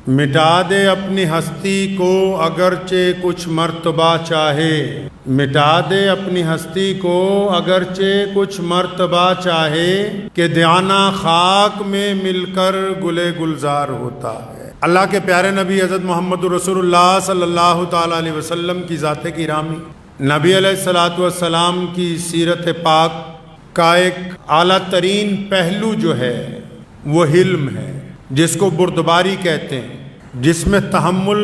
مٹا دے اپنی ہستی کو اگرچہ کچھ مرتبہ چاہے، مٹا دے اپنی ہستی کو اگرچہ کچھ مرتبہ چاہے، کہ دیانہ خاک میں مل کر گلے گلزار ہوتا ہے۔ اللہ کے پیارے نبی حضرت محمد رسول اللہ صلی اللہ تعالیٰ علیہ وسلم کی ذات گرامی، نبی علیہ الصلوۃ والسلام کی سیرت پاک کا ایک اعلیٰ ترین پہلو جو ہے وہ حلم ہے، جس کو بردباری کہتے ہیں، جس میں تحمل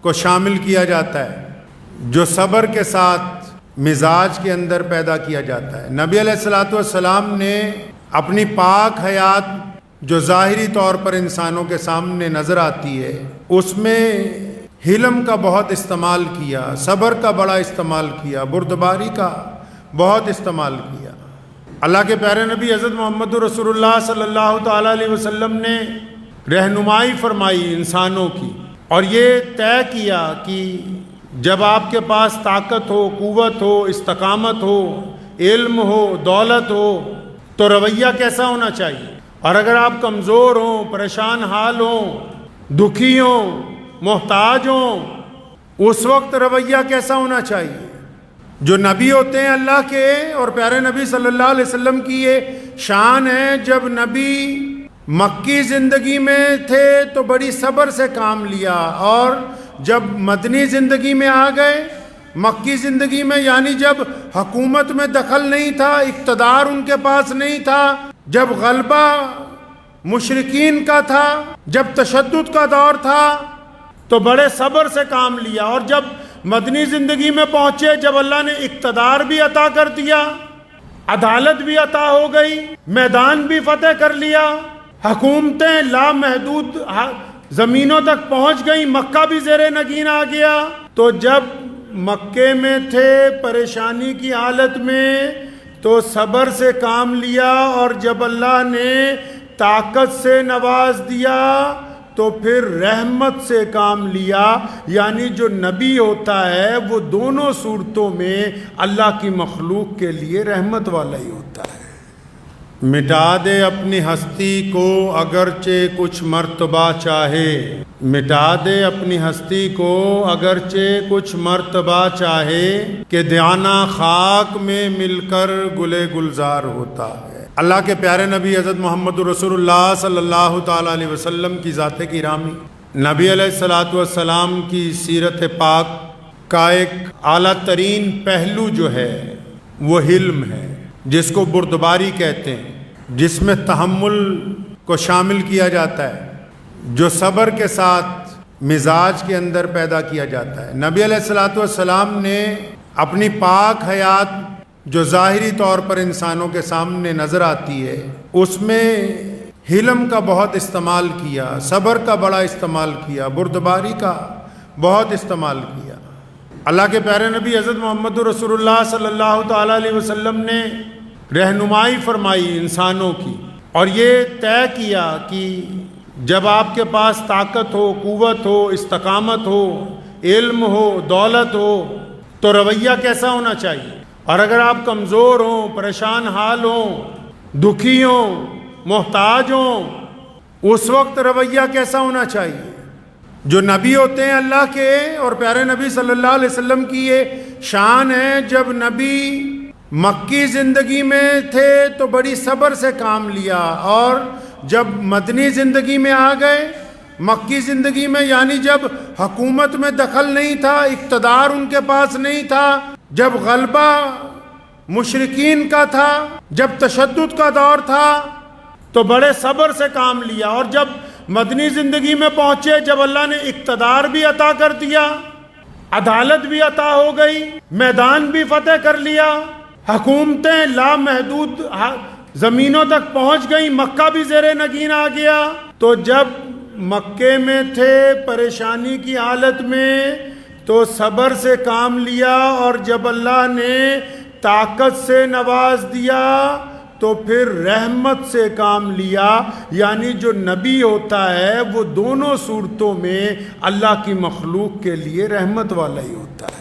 کو شامل کیا جاتا ہے، جو صبر کے ساتھ مزاج کے اندر پیدا کیا جاتا ہے۔ نبی علیہ الصلوۃ والسلام نے اپنی پاک حیات جو ظاہری طور پر انسانوں کے سامنے نظر آتی ہے، اس میں حلم کا بہت استعمال کیا، صبر کا بڑا استعمال کیا، بردباری کا بہت استعمال کیا۔ اللہ کے پیارے نبی حضرت محمد رسول اللہ صلی اللہ تعالیٰ علیہ وسلم نے رہنمائی فرمائی انسانوں کی، اور یہ طے کیا کہ جب آپ کے پاس طاقت ہو، قوت ہو، استقامت ہو، علم ہو، دولت ہو، تو رویہ کیسا ہونا چاہیے، اور اگر آپ کمزور ہوں، پریشان حال ہوں، دکھی ہوں، محتاج ہوں، اس وقت رویہ کیسا ہونا چاہیے۔ جو نبی ہوتے ہیں اللہ کے اور پیارے نبی صلی اللہ علیہ وسلم کی یہ شان ہے، جب نبی مکی زندگی میں تھے تو بڑی صبر سے کام لیا، اور جب مدنی زندگی میں آ گئے، مکی زندگی میں یعنی جب حکومت میں دخل نہیں تھا، اقتدار ان کے پاس نہیں تھا، جب غلبہ مشرکین کا تھا، جب تشدد کا دور تھا، تو بڑے صبر سے کام لیا، اور جب مدنی زندگی میں پہنچے، جب اللہ نے اقتدار بھی عطا کر دیا، عدالت بھی عطا ہو گئی، میدان بھی فتح کر لیا، حکومتیں لامحدود زمینوں تک پہنچ گئیں، مکہ بھی زیر نگین آ گیا، تو جب مکے میں تھے پریشانی کی حالت میں تو صبر سے کام لیا، اور جب اللہ نے طاقت سے نواز دیا تو پھر رحمت سے کام لیا، یعنی جو نبی ہوتا ہے وہ دونوں صورتوں میں اللہ کی مخلوق کے لیے رحمت والا ہی ہوتا ہے۔ مٹا دے اپنی ہستی کو اگرچہ کچھ مرتبہ چاہے، مٹا دے اپنی ہستی کو اگرچہ کچھ مرتبہ چاہے، کہ دیانہ خاک میں مل کر گلے گلزار ہوتا ہے۔ اللہ کے پیارے نبی حضرت محمد رسول اللہ صلی اللہ تعالیٰ علیہ وسلم کی ذات گرامی، نبی علیہ الصلوۃ والسلام کی سیرت پاک کا ایک اعلیٰ ترین پہلو جو ہے وہ حلم ہے، جس کو بردباری کہتے ہیں، جس میں تحمل کو شامل کیا جاتا ہے، جو صبر کے ساتھ مزاج کے اندر پیدا کیا جاتا ہے۔ نبی علیہ الصلوۃ والسلام نے اپنی پاک حیات جو ظاہری طور پر انسانوں کے سامنے نظر آتی ہے، اس میں حلم کا بہت استعمال کیا، صبر کا بڑا استعمال کیا، بردباری کا بہت استعمال کیا۔ اللہ کے پیارے نبی حضرت محمد رسول اللہ صلی اللہ تعالیٰ علیہ وسلم نے رہنمائی فرمائی انسانوں کی، اور یہ طے کیا کہ جب آپ کے پاس طاقت ہو، قوت ہو، استقامت ہو، علم ہو، دولت ہو، تو رویہ کیسا ہونا چاہیے، اور اگر آپ کمزور ہوں، پریشان حال ہوں، دکھی ہوں، محتاج ہوں، اس وقت رویہ کیسا ہونا چاہیے۔ جو نبی ہوتے ہیں اللہ کے اور پیارے نبی صلی اللہ علیہ وسلم کی یہ شان ہے، جب نبی مکی زندگی میں تھے تو بڑی صبر سے کام لیا، اور جب مدنی زندگی میں آ گئے، مکی زندگی میں یعنی جب حکومت میں دخل نہیں تھا، اقتدار ان کے پاس نہیں تھا، جب غلبہ مشرکین کا تھا، جب تشدد کا دور تھا، تو بڑے صبر سے کام لیا، اور جب مدنی زندگی میں پہنچے، جب اللہ نے اقتدار بھی عطا کر دیا، عدالت بھی عطا ہو گئی، میدان بھی فتح کر لیا، حکومتیں لامحدود زمینوں تک پہنچ گئیں، مکہ بھی زیر نگین آ گیا، تو جب مکے میں تھے پریشانی کی حالت میں تو صبر سے کام لیا، اور جب اللہ نے طاقت سے نواز دیا تو پھر رحمت سے کام لیا، یعنی جو نبی ہوتا ہے وہ دونوں صورتوں میں اللہ کی مخلوق کے لیے رحمت والا ہی ہوتا ہے۔